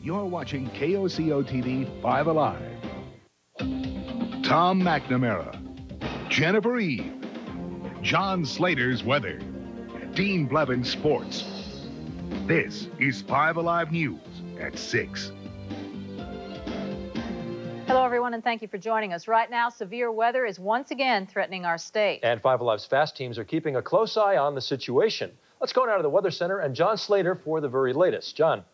You're watching KOCO TV 5 Alive. Tom McNamara, Jennifer Eve, John Slater's weather, Dean Blevins sports. This is 5 Alive News at 6. Hello, everyone, and thank you for joining us. Right now, severe weather is once again threatening our state. And 5 Alive's fast teams are keeping a close eye on the situation. Let's go now to the Weather Center and John Slater for the very latest. John.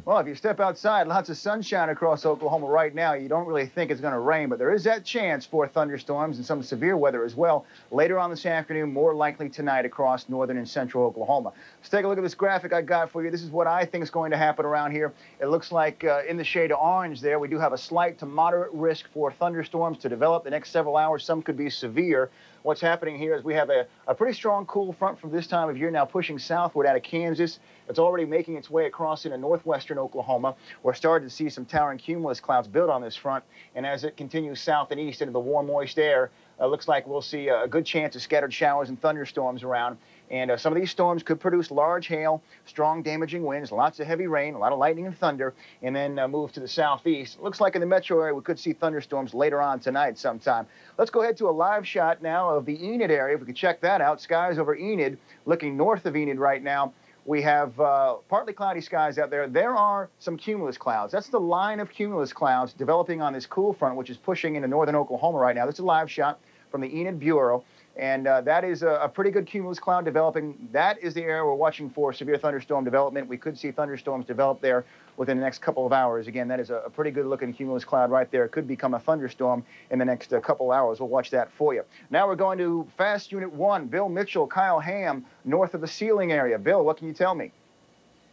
Well, if you step outside, lots of sunshine across Oklahoma right now. You don't really think it's going to rain, but there is that chance for thunderstorms and some severe weather as well. Later on this afternoon, more likely tonight across northern and central Oklahoma. Let's take a look at this graphic I got for you. This is what I think is going to happen around here. It looks like in the shade of orange there, we do have a slight to moderate risk for thunderstorms to develop the next several hours. Some could be severe. What's happening here is we have a pretty strong cool front from this time of year now pushing southward out of Kansas. It's already making its way across into northwestern Oklahoma. We're starting to see some towering cumulus clouds build on this front, and as it continues south and east into the warm, moist air, looks like we'll see a good chance of scattered showers and thunderstorms around. And some of these storms could produce large hail, strong damaging winds, lots of heavy rain, a lot of lightning and thunder, and then move to the southeast. It looks like in the metro area we could see thunderstorms later on tonight sometime. Let's go ahead to a live shot now of the Enid area. If we could check that out, skies over Enid, looking north of Enid right now. We have partly cloudy skies out there. There are some cumulus clouds. That's the line of cumulus clouds developing on this cool front, which is pushing into northern Oklahoma right now. This is a live shot from the Enid Bureau. And that is a pretty good cumulus cloud developing. That is the area we're watching for severe thunderstorm development. We could see thunderstorms develop there within the next couple of hours. Again, that is a pretty good-looking cumulus cloud right there. It could become a thunderstorm in the next couple hours. We'll watch that for you. Now we're going to Fast Unit 1. Bill Mitchell, Kyle Ham, north of the ceiling area. Bill, what can you tell me?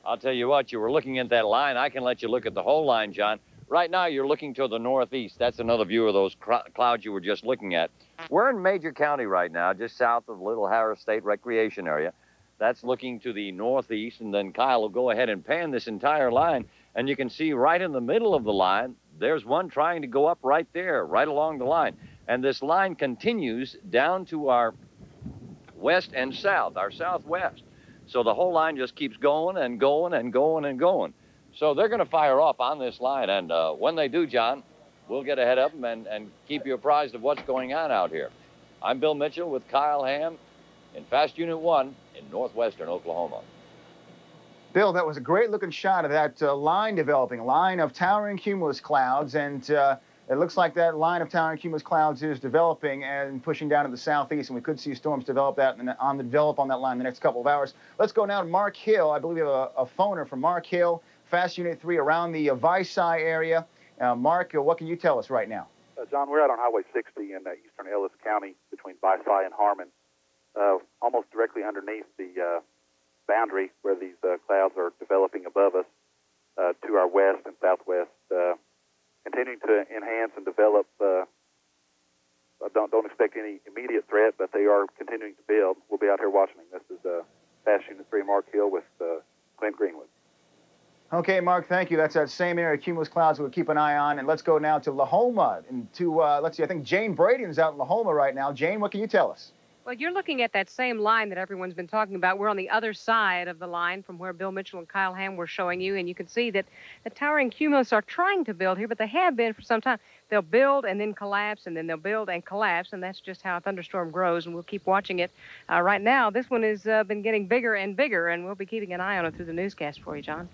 I'll tell you what, you were looking at that line. I can let you look at the whole line, John. Right now, you're looking to the northeast. That's another view of those clouds you were just looking at. We're in Major County right now, just south of Little Harris State Recreation Area. That's looking to the northeast, and then Kyle will go ahead and pan this entire line, and you can see right in the middle of the line, there's one trying to go up right there, right along the line. And this line continues down to our west and south, our southwest. So the whole line just keeps going and going and going and going. So they're going to fire off on this line, and when they do, John, we'll get ahead of them and keep you apprised of what's going on out here. I'm Bill Mitchell with Kyle Ham in Fast Unit 1 in northwestern Oklahoma. Bill, that was a great-looking shot of that line developing, line of towering cumulus clouds, and it looks like that line of towering cumulus clouds is developing and pushing down to the southeast, and we could see storms develop on that line in the next couple of hours. Let's go now to Mark Hill. I believe we have a phoner from Mark Hill, Fast Unit 3, around the Visai area. Mark, what can you tell us right now? John, we're out on Highway 60 in eastern Ellis County between Visai and Harmon, almost directly underneath the boundary where these clouds are developing above us to our west and southwest, continuing to enhance and develop. Don't expect any immediate threat, but they are continuing to build. We'll be out here watching them. This is Fast Unit 3, Mark Hill with Clint Greenwood. Okay, Mark, thank you. That's that same area of cumulus clouds we'll keep an eye on. And let's go now to Lahoma. And to, let's see, I think Jane Braden's out in Lahoma right now. Jane, what can you tell us? Well, you're looking at that same line that everyone's been talking about. We're on the other side of the line from where Bill Mitchell and Kyle Ham were showing you, and you can see that the towering cumulus are trying to build here, but they have been for some time. They'll build and then collapse, and then they'll build and collapse, and that's just how a thunderstorm grows, and we'll keep watching it. Right now, this one has been getting bigger and bigger, and we'll be keeping an eye on it through the newscast for you, John.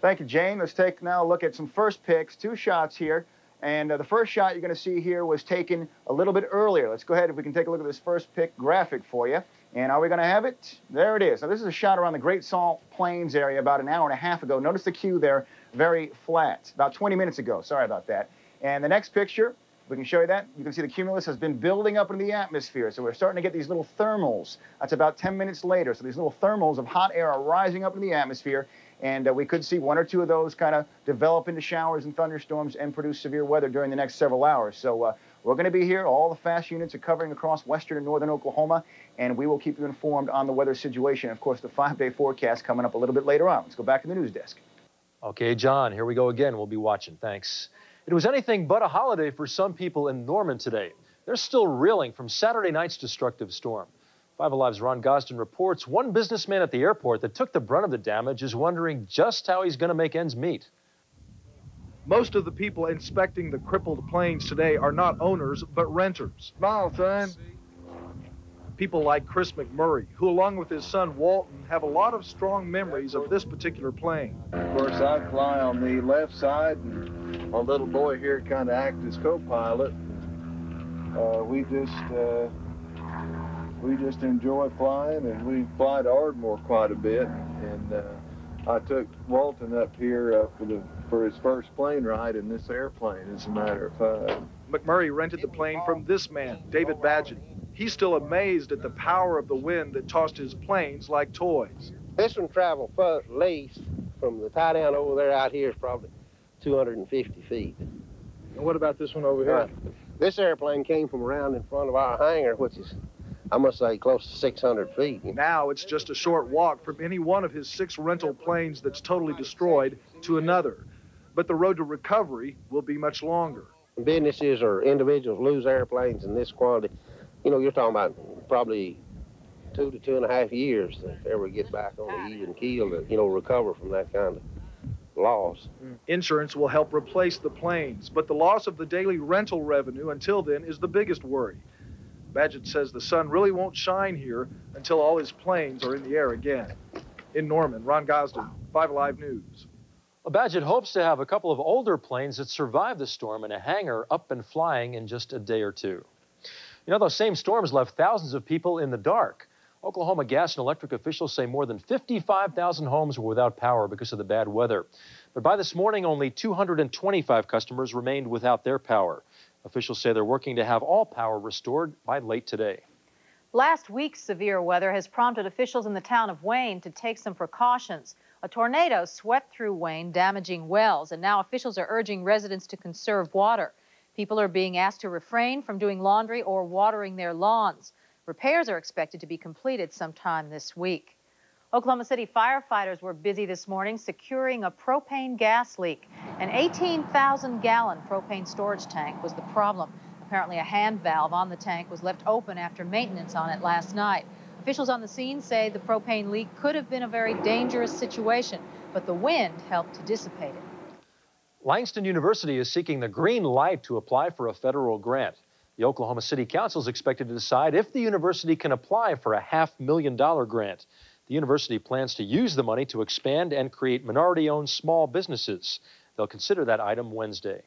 Thank you, Jane. Let's take now a look at some first picks, 2 shots here. And the first shot you're going to see here was taken a little bit earlier. Let's go ahead if we can take a look at this first pick graphic for you. And are we going to have it? There it is. Now, this is a shot around the Great Salt Plains area about an hour and a half ago. Notice the cue there, very flat, about 20 minutes ago. Sorry about that. And the next picture, we can show you that. You can see the cumulus has been building up into the atmosphere. So we're starting to get these little thermals. That's about 10 minutes later. So these little thermals of hot air are rising up into the atmosphere. And we could see 1 or 2 of those kind of develop into showers and thunderstorms and produce severe weather during the next several hours. So we're going to be here. All the fast units are covering across western and northern Oklahoma, and we will keep you informed on the weather situation. Of course, the 5-day forecast coming up a little bit later on. Let's go back to the news desk. Okay, John, here we go again. We'll be watching. Thanks. It was anything but a holiday for some people in Norman today. They're still reeling from Saturday night's destructive storm. 5 Alive's Ron Gosden reports one businessman at the airport that took the brunt of the damage is wondering just how he's going to make ends meet. Most of the people inspecting the crippled planes today are not owners, but renters. Smile, son. People like Chris McMurray, who along with his son Walton have a lot of strong memories of this particular plane. Of course, I fly on the left side, and my little boy here kind of acts as co-pilot. We just enjoy flying, and we fly to Ardmore quite a bit. And I took Walton up here for his first plane ride in this airplane, as a matter of fact. McMurray rented the plane from this man, David Badgett. He's still amazed at the power of the wind that tossed his planes like toys. This one traveled least from the tie down over there out here is probably 250 feet. And what about this one over here? This airplane came from around in front of our hangar, which is, I must say, close to 600 feet. Now it's just a short walk from any one of his 6 rental planes that's totally destroyed to another. But the road to recovery will be much longer. Businesses or individuals lose airplanes in this quantity. You know, you're talking about probably 2 to 2.5 years to ever get back on the even keel to, you know, recover from that kind of loss. Insurance will help replace the planes, but the loss of the daily rental revenue until then is the biggest worry. Badgett says the sun really won't shine here until all his planes are in the air again. In Norman, Ron Gosden, 5 Alive News. Well, Badgett hopes to have a couple of older planes that survived the storm in a hangar up and flying in just a day or two. You know, those same storms left thousands of people in the dark. Oklahoma gas and electric officials say more than 55,000 homes were without power because of the bad weather. But by this morning, only 225 customers remained without their power. Officials say they're working to have all power restored by late today. Last week's severe weather has prompted officials in the town of Wayne to take some precautions. A tornado swept through Wayne, damaging wells, and now officials are urging residents to conserve water. People are being asked to refrain from doing laundry or watering their lawns. Repairs are expected to be completed sometime this week. Oklahoma City firefighters were busy this morning securing a propane gas leak. An 18,000-gallon propane storage tank was the problem. Apparently, a hand valve on the tank was left open after maintenance on it last night. Officials on the scene say the propane leak could have been a very dangerous situation, but the wind helped to dissipate it. Langston University is seeking the green light to apply for a federal grant. The Oklahoma City Council is expected to decide if the university can apply for a $500,000 grant. The university plans to use the money to expand and create minority-owned small businesses. They'll consider that item Wednesday.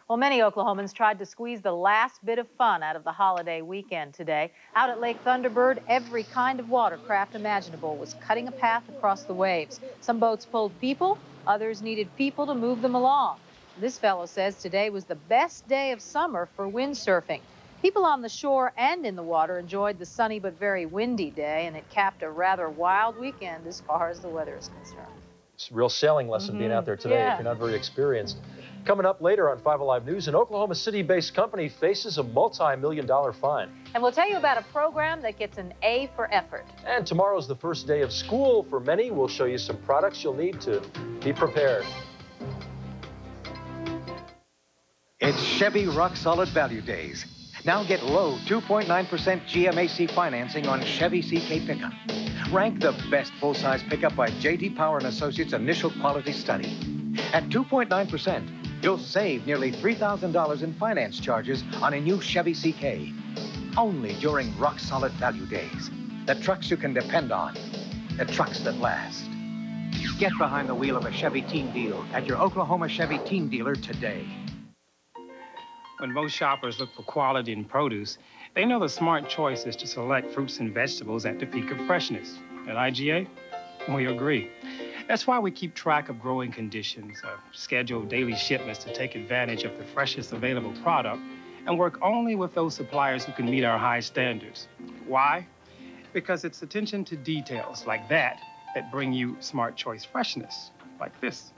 Well, many Oklahomans tried to squeeze the last bit of fun out of the holiday weekend today. Out at Lake Thunderbird, every kind of watercraft imaginable was cutting a path across the waves. Some boats pulled people, others needed people to move them along. This fellow says today was the best day of summer for windsurfing. People on the shore and in the water enjoyed the sunny but very windy day, and it capped a rather wild weekend as far as the weather is concerned. It's a real sailing lesson being out there today if you're not very experienced. Coming up later on 5 Alive News, an Oklahoma City-based company faces a multi-million-dollar fine. And we'll tell you about a program that gets an A for effort. And tomorrow's the first day of school for many. We'll show you some products you'll need to be prepared. It's Chevy Rock Solid Value Days. Now get low 2.9% GMAC financing on Chevy CK pickup. Ranked the best full-size pickup by J.D. Power & Associates initial quality study. At 2.9%, you'll save nearly $3,000 in finance charges on a new Chevy CK. Only during Rock Solid Value Days. The trucks you can depend on. The trucks that last. Get behind the wheel of a Chevy Team Deal at your Oklahoma Chevy Team dealer today. When most shoppers look for quality in produce, they know the smart choice is to select fruits and vegetables at the peak of freshness. At IGA, we agree. That's why we keep track of growing conditions, schedule daily shipments to take advantage of the freshest available product, and work only with those suppliers who can meet our high standards. Why? Because it's attention to details like that that bring you smart choice freshness, like this.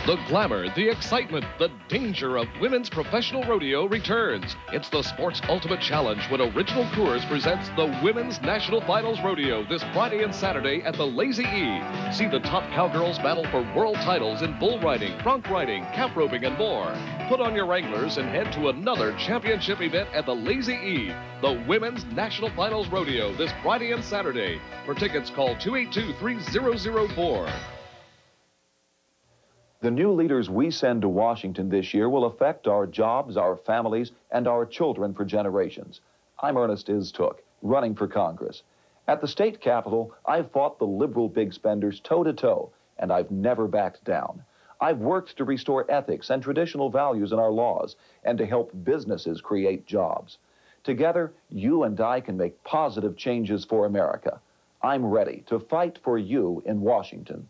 The glamour, the excitement, the danger of women's professional rodeo returns. It's the sport's ultimate challenge when Original Coors presents the Women's National Finals Rodeo this Friday and Saturday at the Lazy E. See the top cowgirls battle for world titles in bull riding, bronc riding, calf roping, and more. Put on your Wranglers and head to another championship event at the Lazy E, the Women's National Finals Rodeo this Friday and Saturday. For tickets, call 282-3004. The new leaders we send to Washington this year will affect our jobs, our families, and our children for generations. I'm Ernest Istook, running for Congress. At the state capitol, I've fought the liberal big spenders toe-to-toe, and I've never backed down. I've worked to restore ethics and traditional values in our laws and to help businesses create jobs. Together, you and I can make positive changes for America. I'm ready to fight for you in Washington.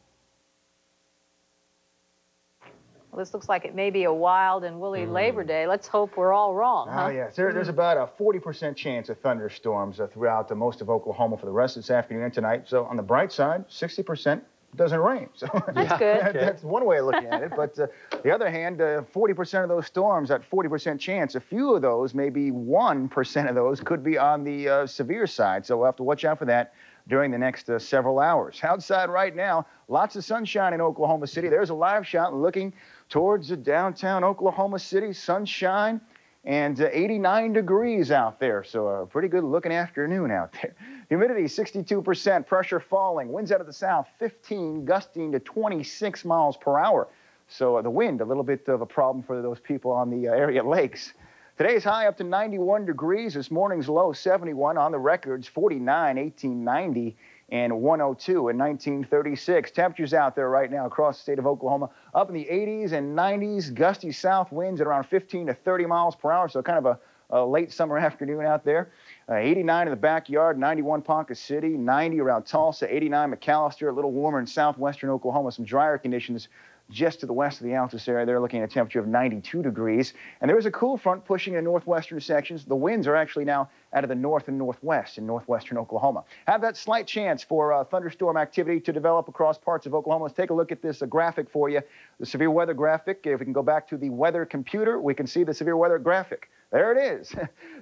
Well, this looks like it may be a wild and woolly Labor Day. Let's hope we're all wrong, huh? Oh, yes. There's about a 40% chance of thunderstorms throughout most of Oklahoma for the rest of this afternoon and tonight. So on the bright side, 60% doesn't rain. So that's good. That's one way of looking at it. But the other hand, 40% of those storms, that 40% chance, a few of those, maybe 1% of those, could be on the severe side. So we'll have to watch out for that during the next several hours. Outside right now, lots of sunshine in Oklahoma City. There's a live shot looking towards the downtown Oklahoma City, sunshine, and 89 degrees out there. So a pretty good looking afternoon out there. Humidity 62%, pressure falling, winds out of the south 15, gusting to 26 miles per hour. So the wind, a little bit of a problem for those people on the area lakes. Today's high up to 91 degrees. This morning's low 71 on the records, 49, 1890, and 102 in 1936. Temperatures out there right now across the state of Oklahoma up in the 80s and 90s. Gusty south winds at around 15 to 30 miles per hour. So kind of a late summer afternoon out there. 89 in the backyard, 91 Ponca City, 90 around Tulsa, 89 McAllister, a little warmer in southwestern Oklahoma. Some drier conditions just to the west of the Altus area. They're looking at a temperature of 92 degrees. And there is a cool front pushing in northwestern sections. The winds are actually now out of the north and northwest in northwestern Oklahoma. Have that slight chance for thunderstorm activity to develop across parts of Oklahoma. Let's take a look at this graphic for you, the severe weather graphic. If we can go back to the weather computer, we can see the severe weather graphic. There it is.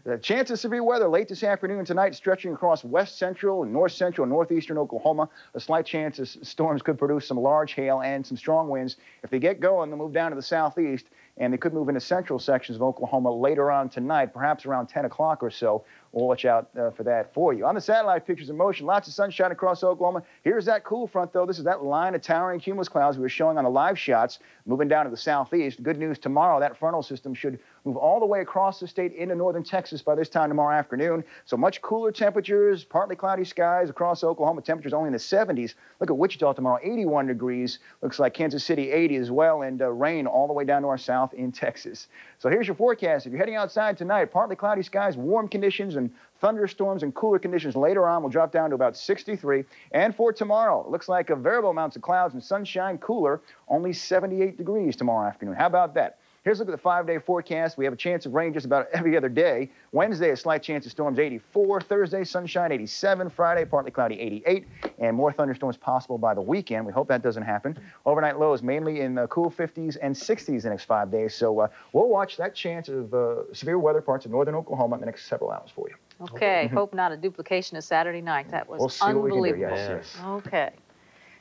The chance of severe weather late this afternoon and tonight stretching across west central and north central and northeastern Oklahoma. A slight chance of storms could produce some large hail and some strong winds. If they get going, they'll move down to the southeast, and they could move into central sections of Oklahoma later on tonight, perhaps around 10 o'clock or so. We'll watch out for that for you. On the satellite pictures in motion, lots of sunshine across Oklahoma. Here's that cool front, though. This is that line of towering cumulus clouds we were showing on the live shots, moving down to the southeast. Good news tomorrow, that frontal system should move all the way across the state into northern Texas by this time tomorrow afternoon. So much cooler temperatures, partly cloudy skies across Oklahoma. Temperatures only in the 70s. Look at Wichita tomorrow, 81 degrees. Looks like Kansas City, 80 as well, and rain all the way down to our south in Texas. So here's your forecast. If you're heading outside tonight, partly cloudy skies, warm conditions, and thunderstorms and cooler conditions later on will drop down to about 63. And for tomorrow, it looks like a variable amounts of clouds and sunshine, cooler, only 78 degrees tomorrow afternoon. How about that? Here's a look at the 5-day forecast. We have a chance of rain just about every other day. Wednesday, a slight chance of storms, 84. Thursday, sunshine, 87. Friday, partly cloudy, 88. And more thunderstorms possible by the weekend. We hope that doesn't happen. Overnight lows mainly in the cool 50s and 60s the next 5 days. So we'll watch that chance of severe weather parts of northern Oklahoma in the next several hours for you. Okay. Hope not a duplication of Saturday night. That was unbelievable. What we can do. Yes. Okay.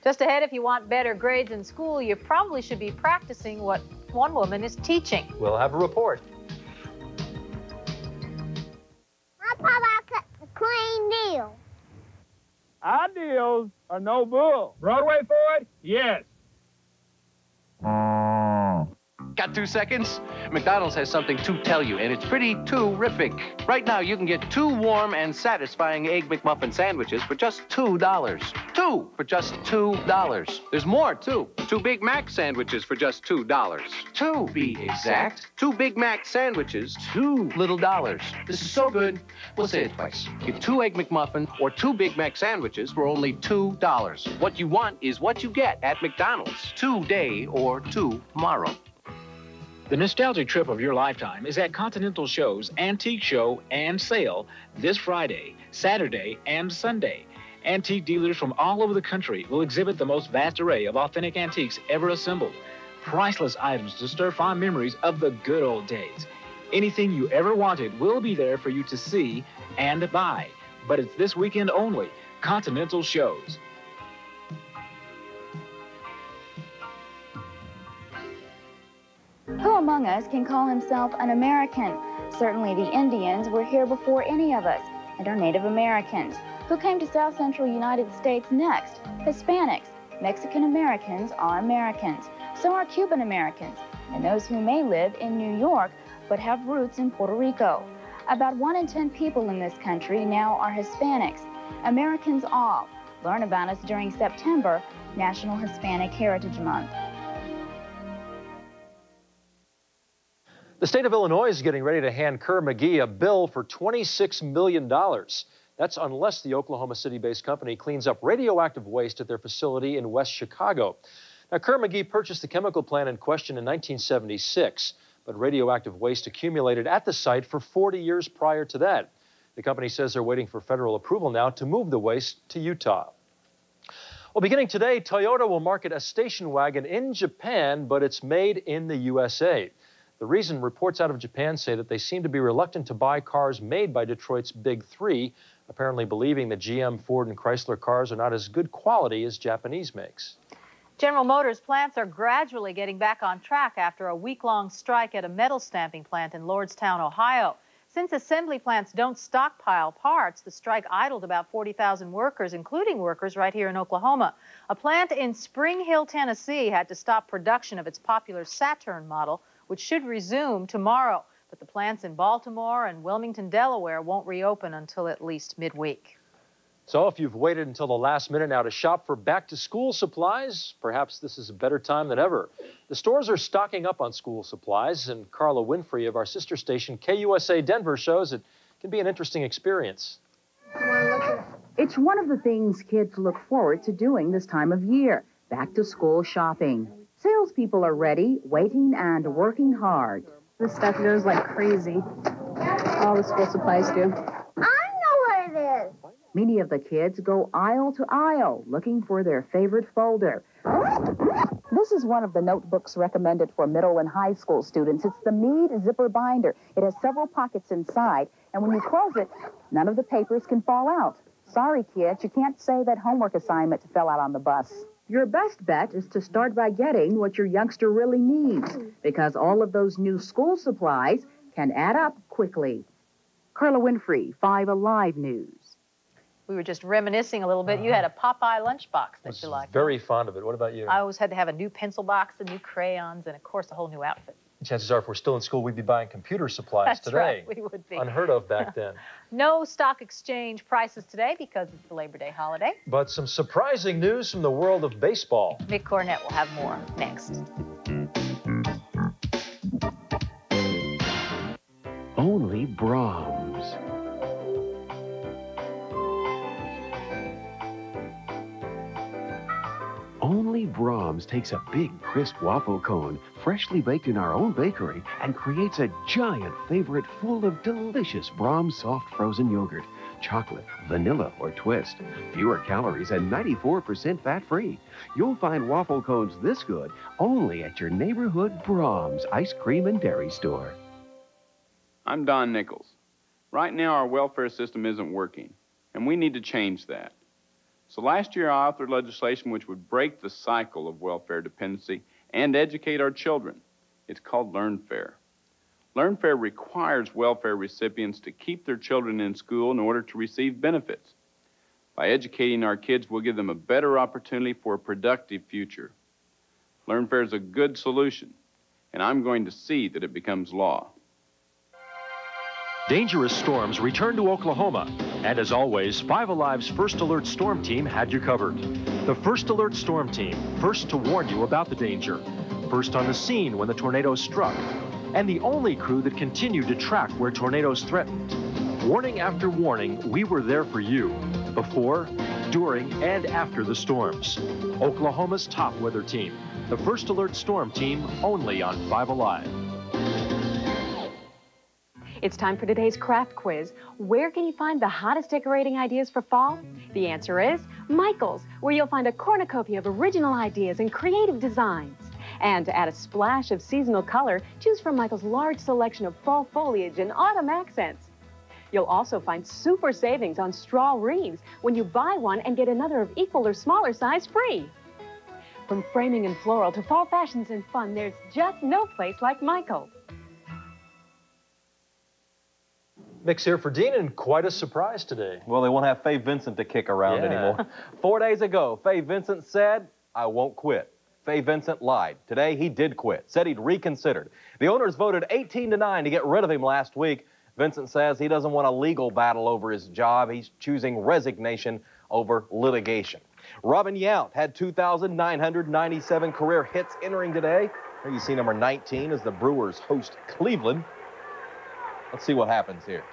Just ahead, if you want better grades in school, you probably should be practicing what one woman is teaching. We'll have a report. My papa cut the clean deal. Our deals are no bull. Broadway for it? Yes. Got 2 seconds? McDonald's has something to tell you, and it's pretty terrific. Right now, you can get 2 warm and satisfying Egg McMuffin sandwiches for just $2. 2 for just $2. There's more, too. 2 Big Mac sandwiches for just $2. 2, be exact. 2 Big Mac sandwiches, $2 little dollars. This is so good, we'll say it twice. Get 2 Egg McMuffin or 2 Big Mac sandwiches for only $2. What you want is what you get at McDonald's. Today or tomorrow. The nostalgic trip of your lifetime is at Continental Show's Antique Show and Sale this Friday, Saturday, and Sunday. Antique dealers from all over the country will exhibit the most vast array of authentic antiques ever assembled. Priceless items to stir fond memories of the good old days. Anything you ever wanted will be there for you to see and buy. But it's this weekend only. Continental Shows. Who among us can call himself an American? Certainly the Indians were here before any of us, and are Native Americans. Who came to South Central United States next? Hispanics. Mexican Americans are Americans. So are Cuban Americans, and those who may live in New York but have roots in Puerto Rico. About 1 in 10 people in this country now are Hispanics. Americans all. Learn about us during September, National Hispanic Heritage Month. The state of Illinois is getting ready to hand Kerr McGee a bill for $26 million. That's unless the Oklahoma City-based company cleans up radioactive waste at their facility in West Chicago. Now, Kerr McGee purchased the chemical plant in question in 1976, but radioactive waste accumulated at the site for 40 years prior to that. The company says they're waiting for federal approval now to move the waste to Utah. Well, beginning today, Toyota will market a station wagon in Japan, but it's made in the USA. The reason, reports out of Japan say that they seem to be reluctant to buy cars made by Detroit's Big Three, apparently believing that GM, Ford, and Chrysler cars are not as good quality as Japanese makes. General Motors plants are gradually getting back on track after a week-long strike at a metal stamping plant in Lordstown, Ohio. Since assembly plants don't stockpile parts, the strike idled about 40,000 workers, including workers right here in Oklahoma. A plant in Spring Hill, Tennessee had to stop production of its popular Saturn model, which should resume tomorrow. But the plants in Baltimore and Wilmington, Delaware won't reopen until at least midweek. So if you've waited until the last minute now to shop for back-to-school supplies, perhaps this is a better time than ever. The stores are stocking up on school supplies, and Carla Winfrey of our sister station KUSA Denver shows it can be an interesting experience. It's one of the things kids look forward to doing this time of year, back-to-school shopping. Salespeople are ready, waiting, and working hard. This stuff goes like crazy. All the school supplies do. I know what it is. Many of the kids go aisle to aisle looking for their favorite folder. This is one of the notebooks recommended for middle and high school students. It's the Mead Zipper Binder. It has several pockets inside, and when you close it, none of the papers can fall out. Sorry, kids, you can't say that homework assignment fell out on the bus. Your best bet is to start by getting what your youngster really needs, because all of those new school supplies can add up quickly. Carla Winfrey, 5 Alive News. We were just reminiscing a little bit. You had a Popeye lunchbox that you liked. Very fond of it. What about you? I always had to have a new pencil box, and new crayons, and of course a whole new outfit. Chances are if we're still in school, we'd be buying computer supplies That's today. Right, we would be. Unheard of back then. No stock exchange prices today because it's the Labor Day holiday. But some surprising news from the world of baseball. Mick Cornett will have more next. Only Brahms. Only Brahms takes a big, crisp waffle cone, freshly baked in our own bakery, and creates a giant favorite full of delicious Brahms soft frozen yogurt, chocolate, vanilla, or twist. Fewer calories and 94% fat-free. You'll find waffle cones this good only at your neighborhood Brahms ice cream and dairy store. I'm Don Nichols. Right now, our welfare system isn't working, and we need to change that. So last year, I authored legislation which would break the cycle of welfare dependency and educate our children. It's called Learn Fair. Learn Fair requires welfare recipients to keep their children in school in order to receive benefits. By educating our kids, we'll give them a better opportunity for a productive future. Learn Fair is a good solution, and I'm going to see that it becomes law. Dangerous storms return to Oklahoma. And as always, 5 Alive's First Alert Storm Team had you covered. The First Alert Storm Team, first to warn you about the danger. First on the scene when the tornado struck. And the only crew that continued to track where tornadoes threatened. Warning after warning, we were there for you. Before, during, and after the storms. Oklahoma's top weather team. The First Alert Storm Team, only on 5 Alive. It's time for today's craft quiz. Where can you find the hottest decorating ideas for fall? The answer is Michael's, where you'll find a cornucopia of original ideas and creative designs. And to add a splash of seasonal color, choose from Michael's large selection of fall foliage and autumn accents. You'll also find super savings on straw wreaths when you buy one and get another of equal or smaller size free. From framing and floral to fall fashions and fun, there's just no place like Michael's. Mick's here for Dean, and quite a surprise today. Well, they won't have Faye Vincent to kick around anymore. 4 days ago, Faye Vincent said, "I won't quit." Fay Vincent lied. Today, he did quit, said he'd reconsidered. The owners voted 18-9 to get rid of him last week. Vincent says he doesn't want a legal battle over his job. He's choosing resignation over litigation. Robin Yount had 2,997 career hits entering today. Here you see number 19 as the Brewers host Cleveland. Let's see what happens here.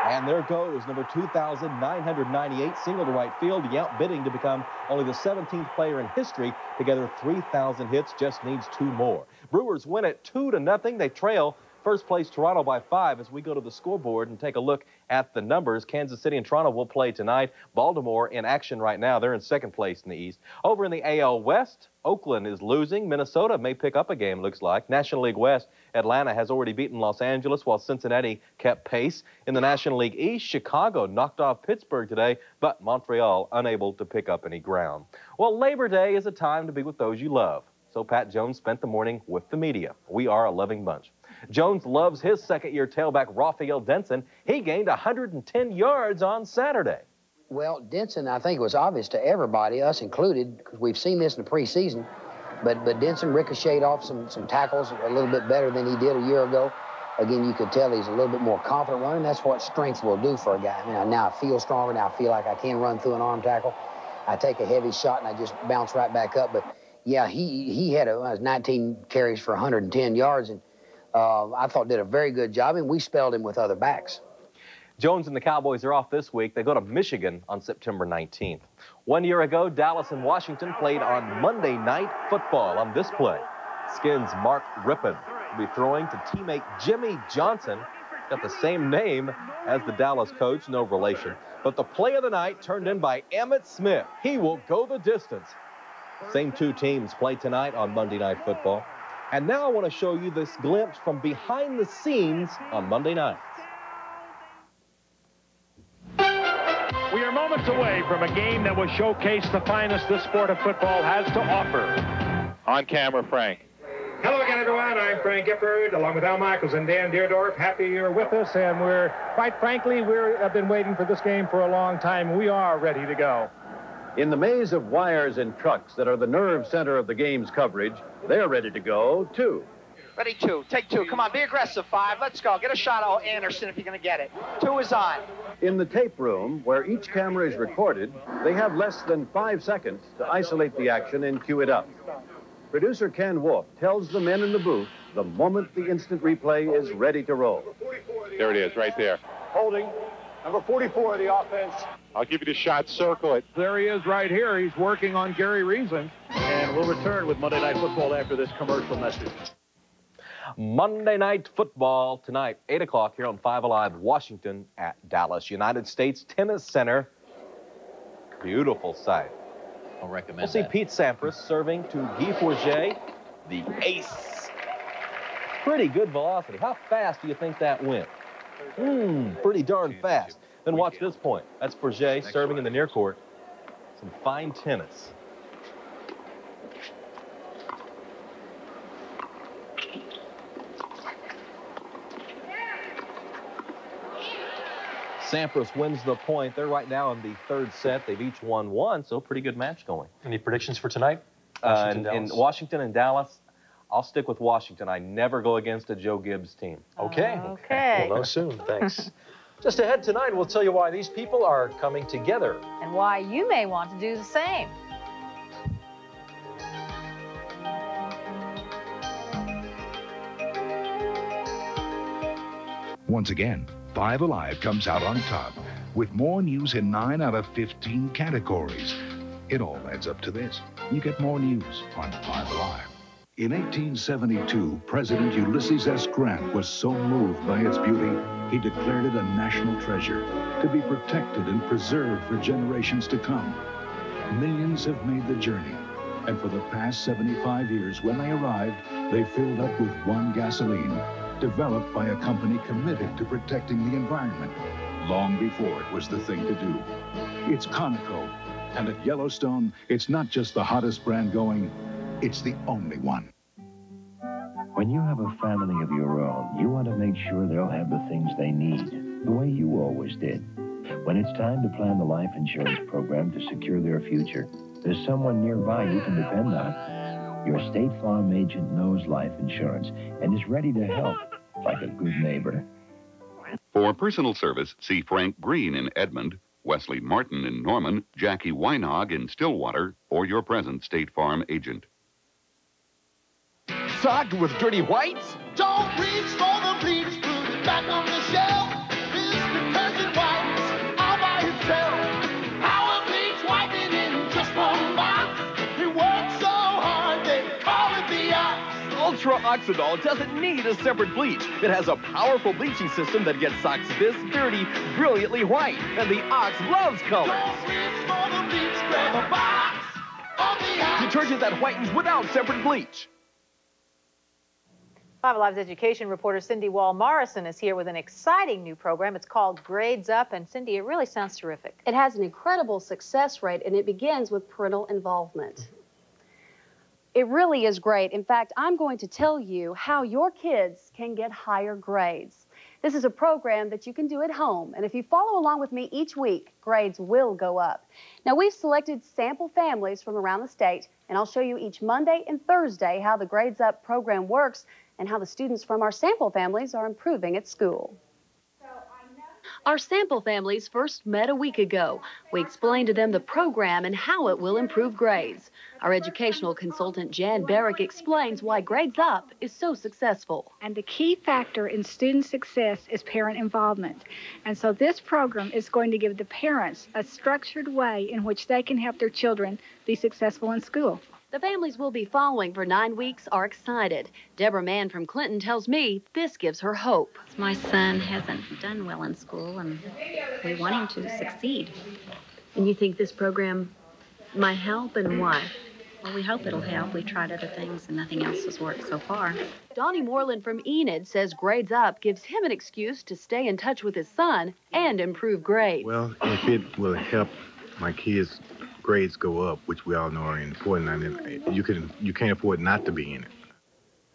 And there goes number 2,998, single to right field. Yount bidding to become only the 17th player in history to gather 3,000 hits, just needs 2 more. Brewers win it 2-0. They trail first place Toronto by 5 as we go to the scoreboard and take a look at the numbers. Kansas City and Toronto will play tonight. Baltimore in action right now. They're in second place in the East. Over in the AL West, Oakland is losing. Minnesota may pick up a game, looks like. National League West, Atlanta has already beaten Los Angeles, while Cincinnati kept pace. In the National League East, Chicago knocked off Pittsburgh today, but Montreal unable to pick up any ground. Well, Labor Day is a time to be with those you love. So Pat Jones spent the morning with the media. We are a loving bunch. Jones loves his second-year tailback, Raphael Denson. He gained 110 yards on Saturday. Well, Denson, I think it was obvious to everybody, us included, because we've seen this in the preseason, but Denson ricocheted off some tackles a little bit better than he did a year ago. Again, you could tell he's a little bit more confident running. That's what strength will do for a guy. I mean, now I feel stronger. Now I feel like I can run through an arm tackle. I take a heavy shot and I just bounce right back up. But, yeah, he had 19 carries for 110 yards, and I thought did a very good job, and we spelled him with other backs. Jones and the Cowboys are off this week. They go to Michigan on September 19th. 1 year ago, Dallas and Washington played on Monday Night Football. On this play, Skins' Mark Rippon will be throwing to teammate Jimmy Johnson. Got the same name as the Dallas coach, no relation. But the play of the night turned in by Emmitt Smith. He will go the distance. Same 2 teams play tonight on Monday Night Football. And now I want to show you this glimpse from behind the scenes on Monday night. We are moments away from a game that will showcase the finest this sport of football has to offer. On camera, Frank. Hello again, everyone. I'm Frank Gifford, along with Al Michaels and Dan Deerdorf. Happy you're with us, and we're, quite frankly, we've been waiting for this game for a long time. We are ready to go. In the maze of wires and trucks that are the nerve center of the game's coverage, they're ready to go, too. Ready, 2. Take 2. Come on, be aggressive, 5. Let's go. Get a shot of Anderson if you're going to get it. 2 is on. In the tape room, where each camera is recorded, they have less than 5 seconds to isolate the action and cue it up. Producer Ken Wolf tells the men in the booth the moment the instant replay is ready to roll. There it is, right there. Holding. Number 44 of the offense. I'll give you the shot, circle it. There he is right here. He's working on Gary Reason. And we'll return with Monday Night Football after this commercial message. Monday Night Football tonight, 8 o'clock here on 5 Alive, Washington at Dallas United States Tennis Center. Beautiful sight. I'll recommend We'll see that. Pete Sampras serving to Guy Forget, the ace. Pretty good velocity. How fast do you think that went? Pretty darn fast. Then watch this point. That's Forget serving in the near court. Some fine tennis. Sampras wins the point. They're right now in the 3rd set. They've each won 1, so pretty good match going. Any predictions for tonight? In Washington and Dallas, I'll stick with Washington. I never go against a Joe Gibbs team. Okay. Okay. We'll know soon. Thanks. Just ahead tonight, we'll tell you why these people are coming together. And why you may want to do the same. Once again, 5 Alive comes out on top with more news in 9 out of 15 categories. It all adds up to this. You get more news on 5 Alive. In 1872, President Ulysses S. Grant was so moved by its beauty, he declared it a national treasure to be protected and preserved for generations to come. Millions have made the journey, and for the past 75 years, when they arrived, they filled up with one gasoline, developed by a company committed to protecting the environment, long before it was the thing to do. It's Conoco, and at Yellowstone, it's not just the hottest brand going, it's the only one. When you have a family of your own, you want to make sure they'll have the things they need, the way you always did. When it's time to plan the life insurance program to secure their future, there's someone nearby you can depend on. Your State Farm agent knows life insurance and is ready to help, like a good neighbor. For personal service, see Frank Green in Edmond, Wesley Martin in Norman, Jackie Weinog in Stillwater, or your present State Farm agent. Socked with dirty whites? Don't reach for the bleach, put it back on the shelf. This detergent wipes all by itself. Power bleach wiping in just one box. It works so hard they call it the Ox. Ultra Oxidol doesn't need a separate bleach. It has a powerful bleaching system that gets socks this dirty, brilliantly white. And the Ox loves colors. Don't reach for the bleach, grab a box of the Ox. Detergent that whitens without separate bleach. 5 Alive's education reporter Cindy Wall-Morrison is here with an exciting new program. It's called Grades Up, and Cindy, it really sounds terrific. It has an incredible success rate, and it begins with parental involvement. It really is great. In fact, I'm going to tell you how your kids can get higher grades. This is a program that you can do at home, and if you follow along with me each week, grades will go up. Now, we've selected sample families from around the state, and I'll show you each Monday and Thursday how the Grades Up program works and how the students from our sample families are improving at school. Our sample families first met a week ago. We explained to them the program and how it will improve grades. Our educational consultant, Jan Barrick, explains why Grades Up is so successful. And the key factor in student success is parent involvement. And so this program is going to give the parents a structured way in which they can help their children be successful in school. The families we'll be following for 9 weeks are excited. Deborah Mann from Clinton tells me this gives her hope. My son hasn't done well in school, and we want him to succeed. And you think this program might help, and why? Well, we hope it'll help. We tried other things, and nothing else has worked so far. Donnie Moreland from Enid says Grades Up gives him an excuse to stay in touch with his son and improve grades. Well, if it will help my kids' grades go up, which we all know are important, and you can't afford not to be in it.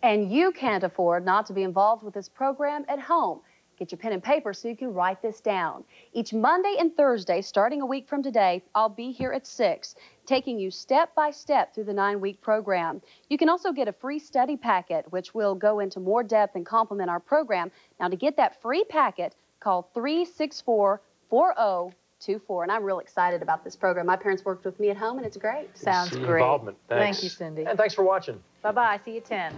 And you can't afford not to be involved with this program at home. Get your pen and paper so you can write this down. Each Monday and Thursday, starting a week from today, I'll be here at 6, taking you step by step through the 9-week program. You can also get a free study packet, which will go into more depth and complement our program. Now, to get that free packet, call 364-4024, and I'm real excited about this program. My parents worked with me at home, and it's great. Sounds great. Involvement. Thanks. Thank you, Cindy. And thanks for watching. Bye-bye. See you at 10.